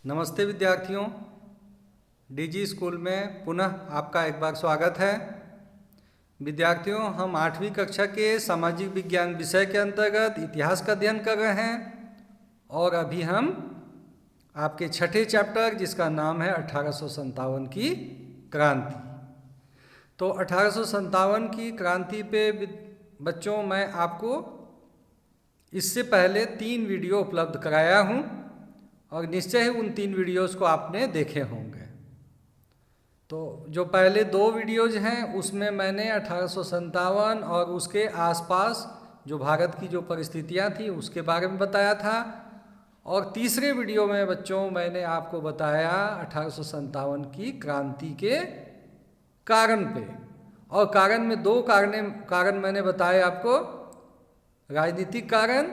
नमस्ते विद्यार्थियों, DG school में पुनः आपका एक बार स्वागत है। विद्यार्थियों, हम 8वीं कक्षा के सामाजिक विज्ञान विषय के अंतर्गत इतिहास का अध्ययन कर रहे हैं और अभी हम आपके छठे चैप्टर जिसका नाम है 1857 की क्रांति। तो 1857 की क्रांति पे बच्चों मैं आपको इससे पहले 3 वीडियो उपलब्ध कराया हूँ और निश्चय ही उन 3 वीडियोस को आपने देखे होंगे। तो जो पहले 2 वीडियोज हैं उसमें मैंने 1857 और उसके आसपास जो भारत की जो परिस्थितियां थी उसके बारे में बताया था और तीसरे वीडियो में बच्चों मैंने आपको बताया 1857 की क्रांति के कारण पे। और कारण में 2 कारण मैंने बताए आपको, राजनीतिक कारण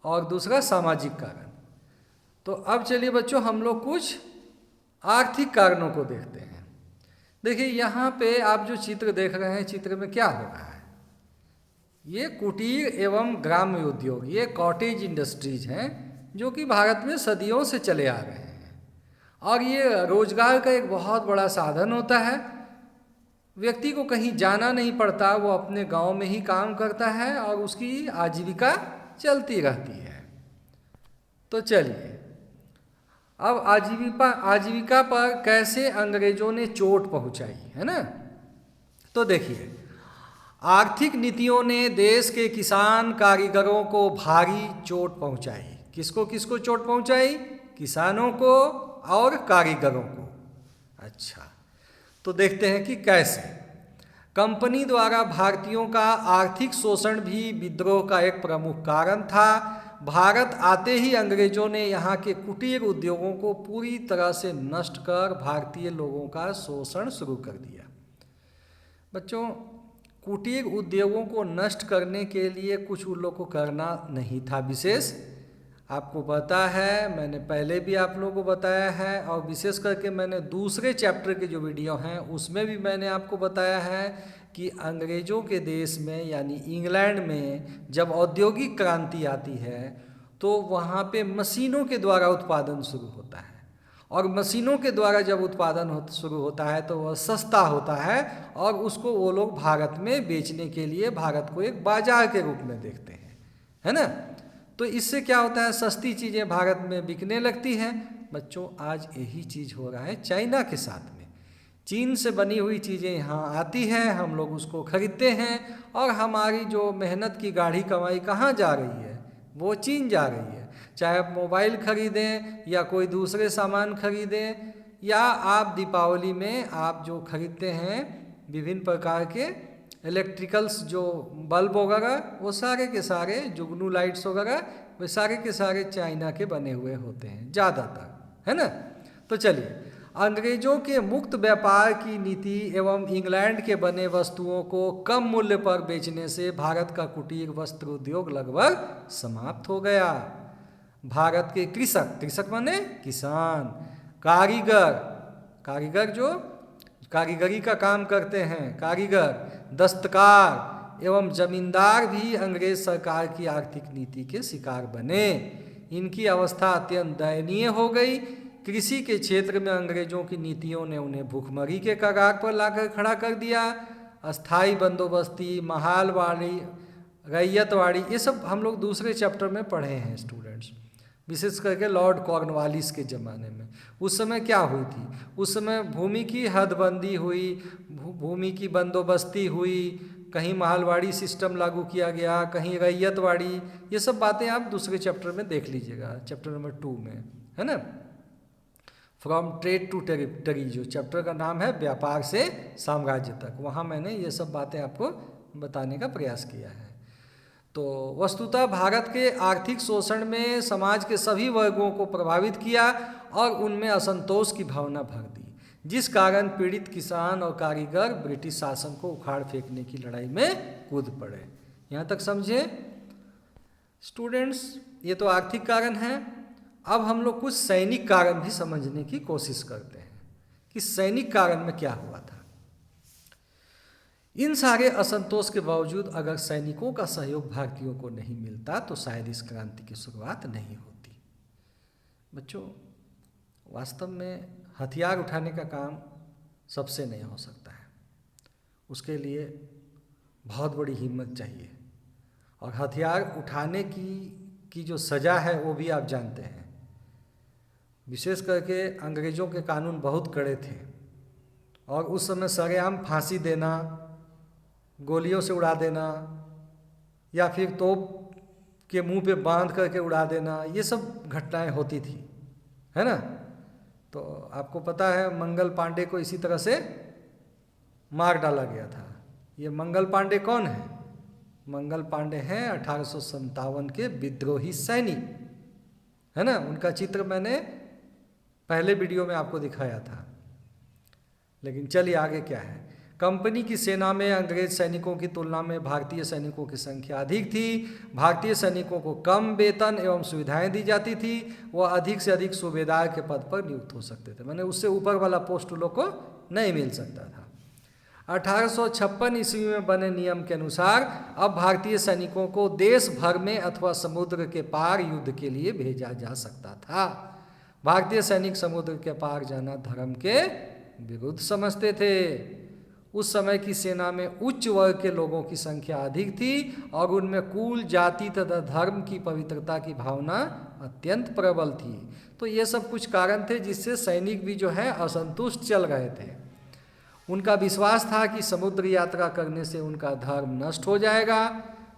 और दूसरा सामाजिक कारण। तो अब चलिए बच्चों हम लोग कुछ आर्थिक कारणों को देखते हैं। देखिए यहाँ पे आप जो चित्र देख रहे हैं, चित्र में क्या हो रहा है, ये कुटीर एवं ग्राम्य उद्योग, ये कॉटेज इंडस्ट्रीज हैं जो कि भारत में सदियों से चले आ रहे हैं और ये रोजगार का एक बहुत बड़ा साधन होता है। व्यक्ति को कहीं जाना नहीं पड़ता, वो अपने गांव में ही काम करता है और उसकी आजीविका चलती रहती है। तो चलिए अब आजीविका पर कैसे अंग्रेजों ने चोट पहुंचाई है ना। तो देखिए, आर्थिक नीतियों ने देश के किसान कारीगरों को भारी चोट पहुंचाई। किसको किसको चोट पहुंचाई? किसानों को और कारीगरों को। अच्छा, तो देखते हैं कि कैसे। कंपनी द्वारा भारतीयों का आर्थिक शोषण भी विद्रोह का एक प्रमुख कारण था। भारत आते ही अंग्रेजों ने यहाँ के कुटीर उद्योगों को पूरी तरह से नष्ट कर भारतीय लोगों का शोषण शुरू कर दिया। बच्चों, कुटीर उद्योगों को नष्ट करने के लिए कुछ उन लोगों को करना नहीं था विशेष। आपको पता है, मैंने पहले भी आप लोगों को बताया है और विशेष करके मैंने दूसरे चैप्टर के जो वीडियो हैं उसमें भी मैंने आपको बताया है कि अंग्रेज़ों के देश में यानी इंग्लैंड में जब औद्योगिक क्रांति आती है तो वहाँ पे मशीनों के द्वारा उत्पादन शुरू होता है और मशीनों के द्वारा जब उत्पादन शुरू होता है तो वह सस्ता होता है और उसको वो लोग भारत में बेचने के लिए भारत को एक बाजार के रूप में देखते हैं, है ना। तो इससे क्या होता है, सस्ती चीज़ें भारत में बिकने लगती हैं। बच्चों, आज यही चीज़ हो रहा है चाइना के साथ में। चीन से बनी हुई चीज़ें यहाँ आती हैं, हम लोग उसको खरीदते हैं और हमारी जो मेहनत की गाढ़ी कमाई कहाँ जा रही है? वो चीन जा रही है। चाहे आप मोबाइल खरीदें या कोई दूसरे सामान खरीदें या आप दीपावली में आप जो खरीदते हैं विभिन्न प्रकार के इलेक्ट्रिकल्स जो बल्ब वगैरह, वो सारे के सारे जुगनू लाइट्स वगैरह वे सारे के सारे चाइना के बने हुए होते हैं ज़्यादातर, है ना। तो चलिए, अंग्रेजों के मुक्त व्यापार की नीति एवं इंग्लैंड के बने वस्तुओं को कम मूल्य पर बेचने से भारत का कुटीर वस्त्र उद्योग लगभग समाप्त हो गया। भारत के कृषक माने किसान, कारीगर जो कारीगरी का काम करते हैं, कारीगर, दस्तकार एवं जमींदार भी अंग्रेज सरकार की आर्थिक नीति के शिकार बने। इनकी अवस्था अत्यंत दयनीय हो गई। कृषि के क्षेत्र में अंग्रेजों की नीतियों ने उन्हें भूखमरी के कगार पर लाकर खड़ा कर दिया। अस्थाई बंदोबस्ती, महालवाड़ी, रैयतवाड़ी, ये सब हम लोग दूसरे चैप्टर में पढ़े हैं स्टूडेंट्स, विशेष करके लॉर्ड कॉर्नवालिस के ज़माने में। उस समय क्या हुई थी? उस समय भूमि की हदबंदी हुई, भूमि की बंदोबस्ती हुई, कहीं महलवाड़ी सिस्टम लागू किया गया, कहीं रैयतवाड़ी। ये सब बातें आप दूसरे चैप्टर में देख लीजिएगा, चैप्टर नंबर 2 में, है ना। फ्रॉम ट्रेड टू टेरिटरी, जो चैप्टर का नाम है व्यापार से साम्राज्य तक, वहाँ मैंने ये सब बातें आपको बताने का प्रयास किया है। तो वस्तुतः भारत के आर्थिक शोषण में समाज के सभी वर्गों को प्रभावित किया और उनमें असंतोष की भावना भर दी, जिस कारण पीड़ित किसान और कारीगर ब्रिटिश शासन को उखाड़ फेंकने की लड़ाई में कूद पड़े। यहाँ तक समझे स्टूडेंट्स? ये तो आर्थिक कारण है। अब हम लोग कुछ सैनिक कारण भी समझने की कोशिश करते हैं कि सैनिक कारण में क्या हुआ था। इन सारे असंतोष के बावजूद अगर सैनिकों का सहयोग भारतीयों को नहीं मिलता तो शायद इस क्रांति की शुरुआत नहीं होती। बच्चों, वास्तव में हथियार उठाने का काम सबसे नहीं हो सकता है, उसके लिए बहुत बड़ी हिम्मत चाहिए। और हथियार उठाने की जो सज़ा है वो भी आप जानते हैं। विशेष करके अंग्रेज़ों के कानून बहुत कड़े थे और उस समय सरेआम फांसी देना, गोलियों से उड़ा देना या फिर तोप के मुंह पे बांध करके उड़ा देना, ये सब घटनाएं होती थी, है ना। तो आपको पता है मंगल पांडे को इसी तरह से मार डाला गया था। ये मंगल पांडे कौन है? मंगल पांडे हैं 1857 के विद्रोही सैनिक, है ना। उनका चित्र मैंने पहले वीडियो में आपको दिखाया था। लेकिन चलिए आगे क्या है। कंपनी की सेना में अंग्रेज सैनिकों की तुलना में भारतीय सैनिकों की संख्या अधिक थी। भारतीय सैनिकों को कम वेतन एवं सुविधाएं दी जाती थी। वह अधिक से अधिक सूबेदार के पद पर नियुक्त हो सकते थे, मैंने उससे ऊपर वाला पोस्ट लोग को नहीं मिल सकता था। 1856 ईस्वी में बने नियम के अनुसार अब भारतीय सैनिकों को देश भर में अथवा समुद्र के पार युद्ध के लिए भेजा जा सकता था। भारतीय सैनिक समुद्र के पार जाना धर्म के विरुद्ध समझते थे। उस समय की सेना में उच्च वर्ग के लोगों की संख्या अधिक थी और उनमें कुल, जाति तथा धर्म की पवित्रता की भावना अत्यंत प्रबल थी। तो ये सब कुछ कारण थे जिससे सैनिक भी जो है असंतुष्ट चल रहे थे। उनका विश्वास था कि समुद्र यात्रा करने से उनका धर्म नष्ट हो जाएगा।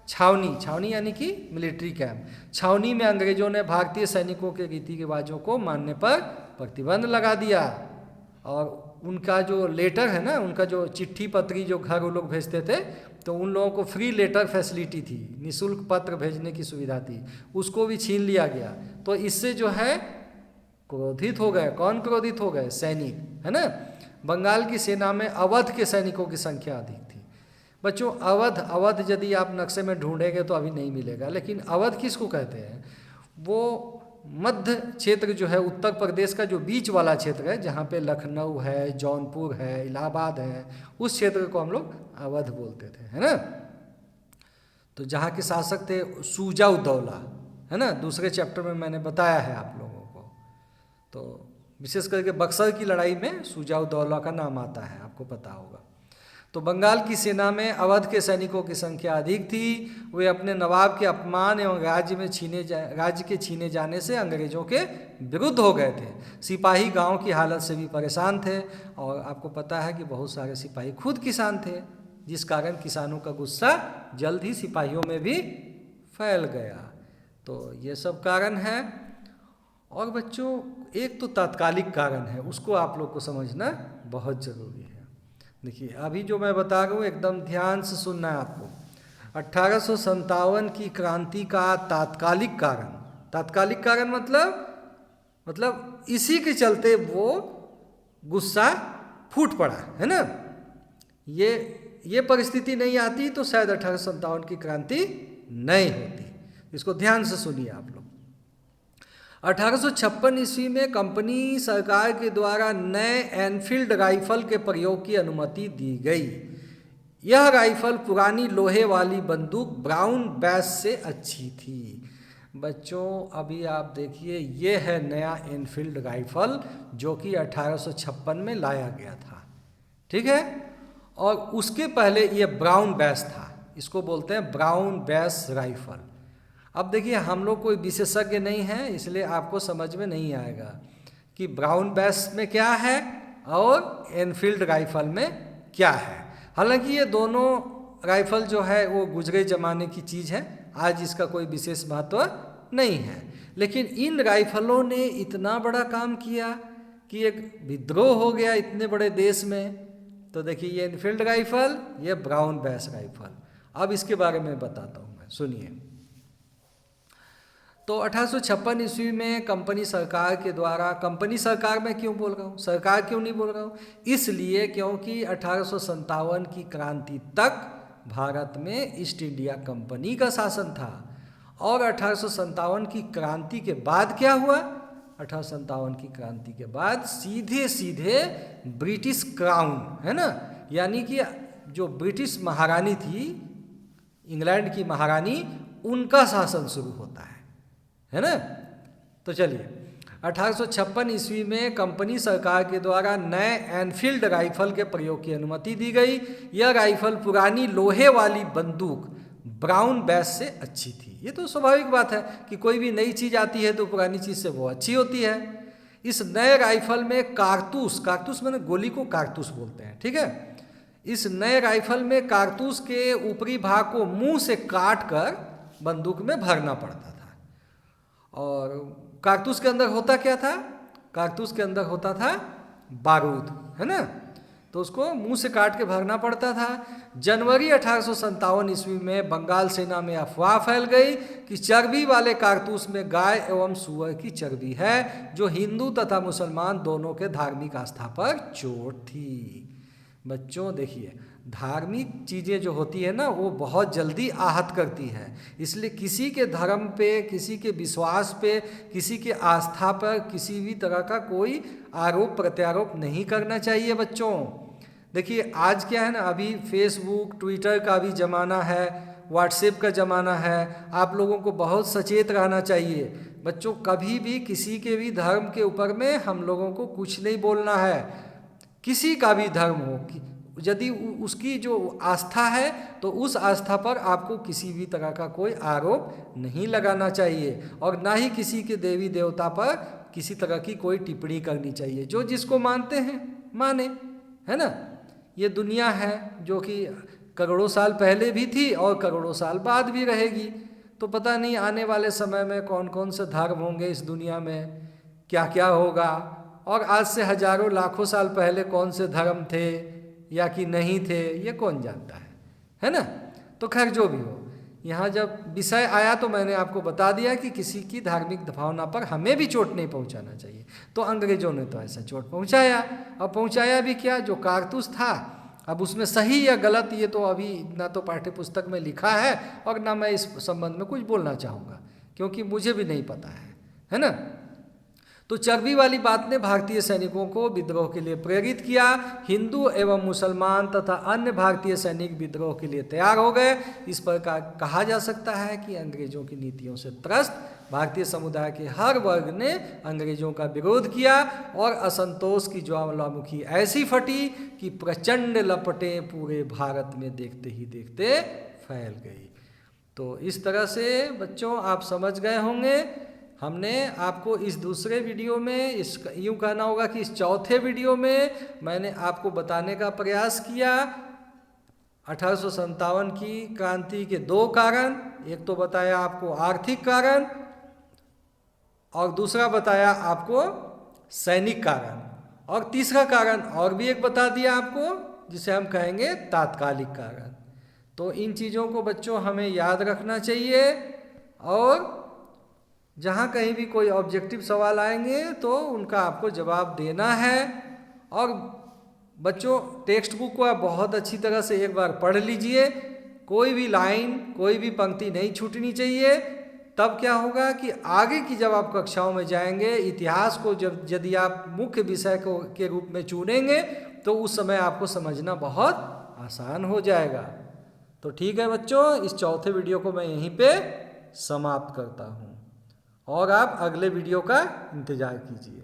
छावनी यानी कि मिलिट्री कैंप, छावनी में अंग्रेजों ने भारतीय सैनिकों के रीति रिवाजों को मानने पर प्रतिबंध लगा दिया। और उनका जो लेटर है ना, उनका जो चिट्ठी पत्री जो घर वो लोग भेजते थे, तो उन लोगों को फ्री लेटर फैसिलिटी थी, निःशुल्क पत्र भेजने की सुविधा थी, उसको भी छीन लिया गया। तो इससे जो है क्रोधित हो गए। कौन क्रोधित हो गए? सैनिक, है ना। बंगाल की सेना में अवध के सैनिकों की संख्या अधिक थी। बच्चों अवध यदि आप नक्शे में ढूंढेंगे तो अभी नहीं मिलेगा, लेकिन अवध किसको कहते हैं? वो मध्य क्षेत्र जो है, उत्तर प्रदेश का जो बीच वाला क्षेत्र है, जहाँ पे लखनऊ है, जौनपुर है, इलाहाबाद है, उस क्षेत्र को हम लोग अवध बोलते थे, है ना। तो जहाँ के शासक थे शुजा-उद-दौला, है ना। दूसरे चैप्टर में मैंने बताया है आप लोगों को। तो विशेष करके बक्सर की लड़ाई में शुजा-उद-दौला का नाम आता है, आपको पता होगा। तो बंगाल की सेना में अवध के सैनिकों की संख्या अधिक थी। वे अपने नवाब के अपमान एवं राज्य के छीने जाने से अंग्रेजों के विरुद्ध हो गए थे। सिपाही गांव की हालत से भी परेशान थे और आपको पता है कि बहुत सारे सिपाही खुद किसान थे, जिस कारण किसानों का गुस्सा जल्द ही सिपाहियों में भी फैल गया। तो ये सब कारण है। और बच्चों एक तो तात्कालिक कारण है, उसको आप लोग को समझना बहुत ज़रूरी है। देखिए अभी जो मैं बता रहा हूँ एकदम ध्यान से सुनना है आपको। 1857 की क्रांति का तात्कालिक कारण मतलब इसी के चलते वो गुस्सा फूट पड़ा, है ना। ये परिस्थिति नहीं आती तो शायद 1857 की क्रांति नहीं होती। इसको ध्यान से सुनिए आप लोग। 1856 ईस्वी में कंपनी सरकार के द्वारा नए एनफील्ड राइफल के प्रयोग की अनुमति दी गई। यह राइफल पुरानी लोहे वाली बंदूक ब्राउन बैस से अच्छी थी। बच्चों अभी आप देखिए, ये है नया एनफील्ड राइफल जो कि 1856 में लाया गया था, ठीक है। और उसके पहले ये ब्राउन बैस था, इसको बोलते हैं ब्राउन बैस राइफल। अब देखिए हम लोग कोई विशेषज्ञ नहीं है, इसलिए आपको समझ में नहीं आएगा कि ब्राउन बैस में क्या है और एनफील्ड राइफल में क्या है। हालांकि ये दोनों राइफल जो है वो गुजरे ज़माने की चीज़ है, आज इसका कोई विशेष महत्व नहीं है। लेकिन इन राइफलों ने इतना बड़ा काम किया कि एक विद्रोह हो गया इतने बड़े देश में। तो देखिए ये एनफील्ड राइफल, ये ब्राउन बैस राइफल। अब इसके बारे में बताता हूँ मैं, सुनिए। तो 1856 ईस्वी में कंपनी सरकार के द्वारा, कंपनी सरकार मैं क्यों बोल रहा हूँ, सरकार क्यों नहीं बोल रहा हूँ, इसलिए क्योंकि 1857 की क्रांति तक भारत में ईस्ट इंडिया कंपनी का शासन था। और 1857 की क्रांति के बाद क्या हुआ? 1857 की क्रांति के बाद सीधे ब्रिटिश क्राउन, है ना, यानी कि जो ब्रिटिश महारानी थी, इंग्लैंड की महारानी, उनका शासन शुरू होता है ना। तो चलिए 1856 ईस्वी में कंपनी सरकार के द्वारा नए एनफील्ड राइफल के प्रयोग की अनुमति दी गई। यह राइफल पुरानी लोहे वाली बंदूक ब्राउन बैस से अच्छी थी। ये तो स्वाभाविक बात है कि कोई भी नई चीज़ आती है तो पुरानी चीज़ से वो अच्छी होती है। इस नए राइफल में कारतूस, कारतूस मैंने गोली को कारतूस बोलते हैं, ठीक है। इस नए राइफल में कारतूस के ऊपरी भाग को मुंह से काट कर बंदूक में भरना पड़ता था। और कारतूस के अंदर होता क्या था? कारतूस के अंदर होता था बारूद, है ना। तो उसको मुंह से काट के भरना पड़ता था। जनवरी 1857 ईस्वी में बंगाल सेना में अफवाह फैल गई कि चर्बी वाले कारतूस में गाय एवं सूअर की चर्बी है, जो हिंदू तथा मुसलमान दोनों के धार्मिक आस्था पर चोट थी। बच्चों देखिए, धार्मिक चीज़ें जो होती है ना, वो बहुत जल्दी आहत करती है। इसलिए किसी के धर्म पे, किसी के विश्वास पे, किसी के आस्था पर किसी भी तरह का कोई आरोप प्रत्यारोप नहीं करना चाहिए बच्चों। देखिए आज क्या है ना, अभी फेसबुक ट्विटर का भी ज़माना है, व्हाट्सएप का ज़माना है। आप लोगों को बहुत सचेत रहना चाहिए बच्चों। कभी भी किसी के भी धर्म के ऊपर में हम लोगों को कुछ नहीं बोलना है। किसी का भी धर्म हो, यदि उसकी जो आस्था है तो उस आस्था पर आपको किसी भी तरह का कोई आरोप नहीं लगाना चाहिए, और ना ही किसी के देवी देवता पर किसी तरह की कोई टिप्पणी करनी चाहिए। जो जिसको मानते हैं माने, है ना। ये दुनिया है जो कि करोड़ों साल पहले भी थी और करोड़ों साल बाद भी रहेगी। तो पता नहीं आने वाले समय में कौन कौन से धर्म होंगे इस दुनिया में, क्या क्या होगा, और आज से हजारों लाखों साल पहले कौन से धर्म थे या कि नहीं थे, ये कौन जानता है ना। तो खैर जो भी हो, यहाँ जब विषय आया तो मैंने आपको बता दिया कि किसी की धार्मिक भावना पर हमें भी चोट नहीं पहुँचाना चाहिए। तो अंग्रेजों ने तो ऐसा चोट पहुँचाया, और पहुँचाया भी क्या, जो कारतूस था। अब उसमें सही या गलत ये तो अभी ना तो पाठ्य पुस्तक में लिखा है और ना मैं इस संबंध में कुछ बोलना चाहूँगा, क्योंकि मुझे भी नहीं पता है ना। तो चर्बी वाली बात ने भारतीय सैनिकों को विद्रोह के लिए प्रेरित किया। हिंदू एवं मुसलमान तथा अन्य भारतीय सैनिक विद्रोह के लिए तैयार हो गए। इस प्रकार कहा जा सकता है कि अंग्रेजों की नीतियों से त्रस्त भारतीय समुदाय के हर वर्ग ने अंग्रेजों का विरोध किया, और असंतोष की ज्वालामुखी ऐसी फटी कि प्रचंड लपटें पूरे भारत में देखते ही देखते फैल गई। तो इस तरह से बच्चों आप समझ गए होंगे। हमने आपको इस दूसरे वीडियो में, यूँ कहना होगा कि इस चौथे वीडियो में मैंने आपको बताने का प्रयास किया 1857 की क्रांति के दो कारण। एक तो बताया आपको आर्थिक कारण, और दूसरा बताया आपको सैनिक कारण, और तीसरा कारण और भी एक बता दिया आपको, जिसे हम कहेंगे तात्कालिक कारण। तो इन चीज़ों को बच्चों हमें याद रखना चाहिए, और जहाँ कहीं भी कोई ऑब्जेक्टिव सवाल आएंगे तो उनका आपको जवाब देना है। और बच्चों टेक्स्ट बुक को आप बहुत अच्छी तरह से एक बार पढ़ लीजिए, कोई भी लाइन, कोई भी पंक्ति नहीं छूटनी चाहिए। तब क्या होगा कि आगे की जब आप कक्षाओं में जाएंगे, इतिहास को जब यदि आप मुख्य विषय को के रूप में चुनेंगे तो उस समय आपको समझना बहुत आसान हो जाएगा। तो ठीक है बच्चों, इस चौथे वीडियो को मैं यहीं पे समाप्त करता हूँ, और आप अगले वीडियो का इंतज़ार कीजिए।